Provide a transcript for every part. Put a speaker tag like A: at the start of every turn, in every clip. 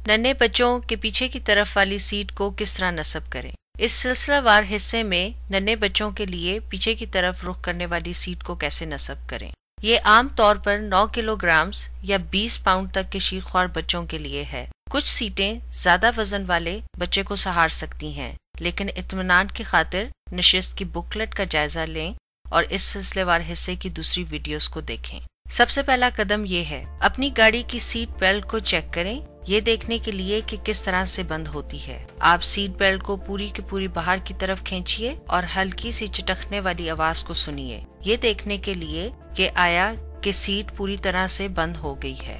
A: नन्हे बच्चों के पीछे की तरफ वाली सीट को किस तरह नस्ब करें। इस सिलसिलावार हिस्से में नन्हे बच्चों के लिए पीछे की तरफ रुख करने वाली सीट को कैसे नस्ब करें। ये आम तौर पर 9 किलोग्राम या 20 पाउंड तक के शीरख्वार बच्चों के लिए है। कुछ सीटें ज्यादा वजन वाले बच्चे को सहार सकती हैं, लेकिन इत्मीनान की खातिर नशिस्त की बुकलेट का जायजा लें और इस सिलसिलेवार हिस्से की दूसरी वीडियोस को देखें। सबसे पहला कदम ये है, अपनी गाड़ी की सीट बेल्ट को चेक करें, ये देखने के लिए कि किस तरह से बंद होती है। आप सीट बेल्ट को पूरी की पूरी बाहर की तरफ खींचिए और हल्की सी चटकने वाली आवाज को सुनिए, ये देखने के लिए कि आया कि सीट पूरी तरह से बंद हो गई है।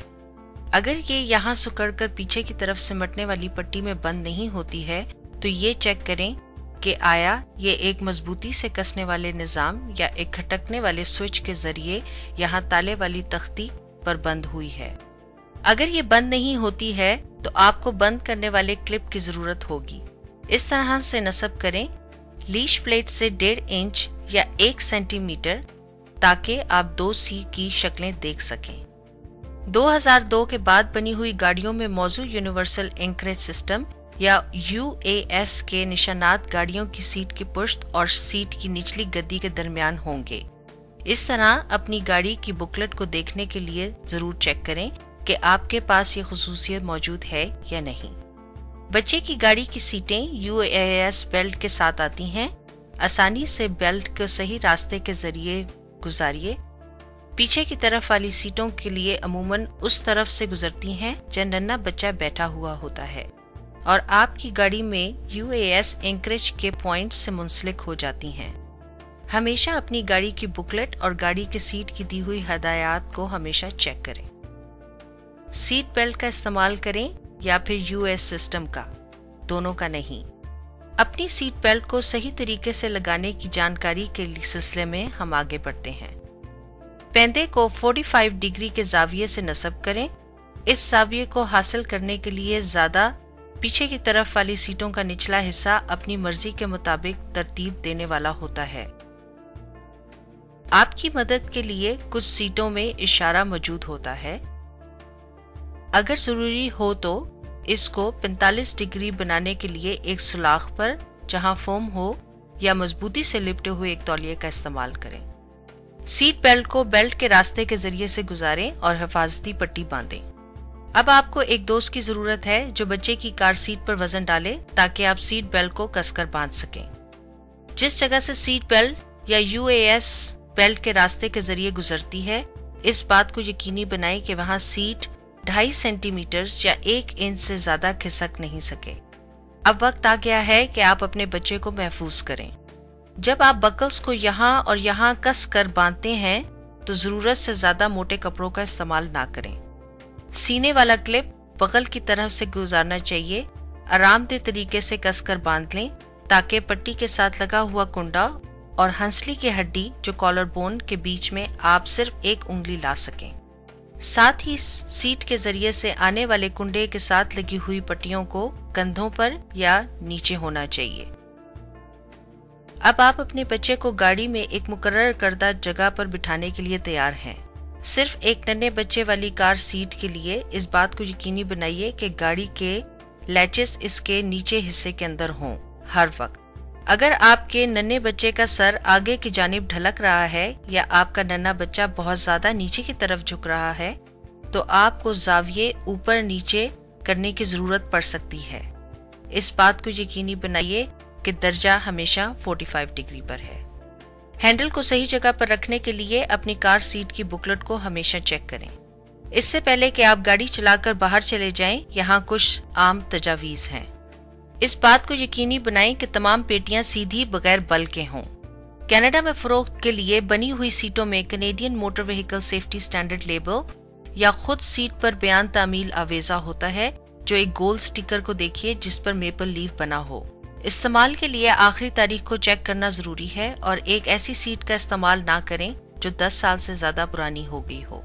A: अगर ये यहाँ सुकड़कर पीछे की तरफ सिमटने वाली पट्टी में बंद नहीं होती है तो ये चेक करें कि आया ये एक मजबूती से कसने वाले निजाम या एक खटकने वाले स्विच के जरिए यहाँ ताले वाली तख्ती पर बंद हुई है। अगर ये बंद नहीं होती है तो आपको बंद करने वाले क्लिप की जरूरत होगी। इस तरह से नस्ब करें, लीश प्लेट से 1.5 इंच या 1 सेंटीमीटर, ताकि आप 2 सी की शक्लें देख सकें। 2002 के बाद बनी हुई गाड़ियों में मौजूद यूनिवर्सल एंकरेज सिस्टम या UAS के निशानात गाड़ियों की सीट की पुश्त और सीट की निचली गद्दी के दरमियान होंगे। इस तरह अपनी गाड़ी की बुकलेट को देखने के लिए जरूर चेक करें कि आपके पास ये खुसूसियत मौजूद है या नहीं। बच्चे की गाड़ी की सीटें UAS बेल्ट के साथ आती हैं। आसानी से बेल्ट को सही रास्ते के जरिए गुजारिए। पीछे की तरफ वाली सीटों के लिए अमूमन उस तरफ से गुजरती हैं जहाँ नन्हा बच्चा बैठा हुआ होता है और आपकी गाड़ी में UAS एंकरेज के पॉइंट से मुंसलिक हो जाती हैं। हमेशा अपनी गाड़ी की बुकलेट और गाड़ी की सीट की दी हुई हदायत को हमेशा चेक करें। सीट बेल्ट का इस्तेमाल करें या फिर US सिस्टम का, दोनों का नहीं। अपनी सीट बेल्ट को सही तरीके से लगाने की जानकारी के सिलसिले में हम आगे बढ़ते हैं। पेंदे को 45 डिग्री के जाविये से नस्ब करें। इस जाविये को हासिल करने के लिए ज्यादा पीछे की तरफ वाली सीटों का निचला हिस्सा अपनी मर्जी के मुताबिक तरतीब देने वाला होता है। आपकी मदद के लिए कुछ सीटों में इशारा मौजूद होता है। अगर जरूरी हो तो इसको 45 डिग्री बनाने के लिए एक सुलाख पर जहां फोम हो या मजबूती से लिपटे हुए एक तौलिए का इस्तेमाल करें। सीट बेल्ट को बेल्ट के रास्ते के जरिए से गुजारें और हिफाजती पट्टी बांधें। अब आपको एक दोस्त की जरूरत है जो बच्चे की कार सीट पर वजन डाले ताकि आप सीट बेल्ट को कसकर बांध सकें। जिस जगह से सीट बेल्ट या UAS बेल्ट के रास्ते के जरिए गुजरती है, इस बात को यकीनी बनाएं कि वहां सीट 2.5 सेंटीमीटर या 1 इंच से ज्यादा खिसक नहीं सके। अब वक्त आ गया है कि आप अपने बच्चे को महफूज करें। जब आप बकल्स को यहाँ और यहाँ कस कर बांधते हैं तो जरूरत से ज्यादा मोटे कपड़ों का इस्तेमाल ना करें। सीने वाला क्लिप बगल की तरफ से गुजारना चाहिए। आरामदेह तरीके से कसकर बांध लें ताकि पट्टी के साथ लगा हुआ कुंडा और हंसली की हड्डी जो कॉलर बोन के बीच में आप सिर्फ एक उंगली ला सकें। साथ ही सीट के जरिए से आने वाले कुंडे के साथ लगी हुई पट्टियों को कंधों पर या नीचे होना चाहिए। अब आप अपने बच्चे को गाड़ी में एक मुकर्रर करदा जगह पर बिठाने के लिए तैयार हैं। सिर्फ एक नन्हे बच्चे वाली कार सीट के लिए इस बात को यकीनी बनाइए कि गाड़ी के लैचेस इसके नीचे हिस्से के अंदर हों हर वक्त। अगर आपके नन्हे बच्चे का सर आगे की जानिब ढलक रहा है या आपका नन्हा बच्चा बहुत ज्यादा नीचे की तरफ झुक रहा है तो आपको जाविये ऊपर नीचे करने की जरूरत पड़ सकती है। इस बात को यकीनी बनाइए कि दर्जा हमेशा 45 डिग्री पर है। हैंडल को सही जगह पर रखने के लिए अपनी कार सीट की बुकलेट को हमेशा चेक करें। इससे पहले कि आप गाड़ी चलाकर बाहर चले जाएं, यहाँ कुछ आम तजावीज हैं। इस बात को यकीनी बनाएं कि तमाम पेटियां सीधी बगैर बल के हों। कनाडा में फरोख्त के लिए बनी हुई सीटों में Canadian motor vehicle safety standard label या खुद सीट पर बयान तामील आवेजा होता है, जो एक गोल स्टिकर को देखिए जिस पर मेपल लीफ बना हो। इस्तेमाल के लिए आखिरी तारीख को चेक करना जरूरी है और एक ऐसी सीट का इस्तेमाल ना करें जो 10 साल से ज्यादा पुरानी हो गई हो।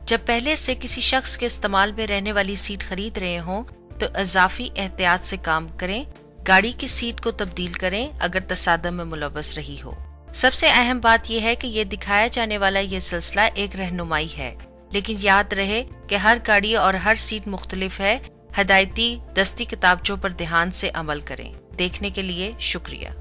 A: जब पहले से किसी शख्स के इस्तेमाल में रहने वाली सीट खरीद रहे हों तो इजाफी एहतियात से काम करें। गाड़ी की सीट को तब्दील करें अगर तसादम में मुलव्वस रही हो। सबसे अहम बात यह है कि यह दिखाया जाने वाला ये सिलसिला एक रहनुमाई है, लेकिन याद रहे कि हर गाड़ी और हर सीट मुख्तलिफ है, हदायती दस्ती किताबचों पर ध्यान से अमल करें। देखने के लिए शुक्रिया।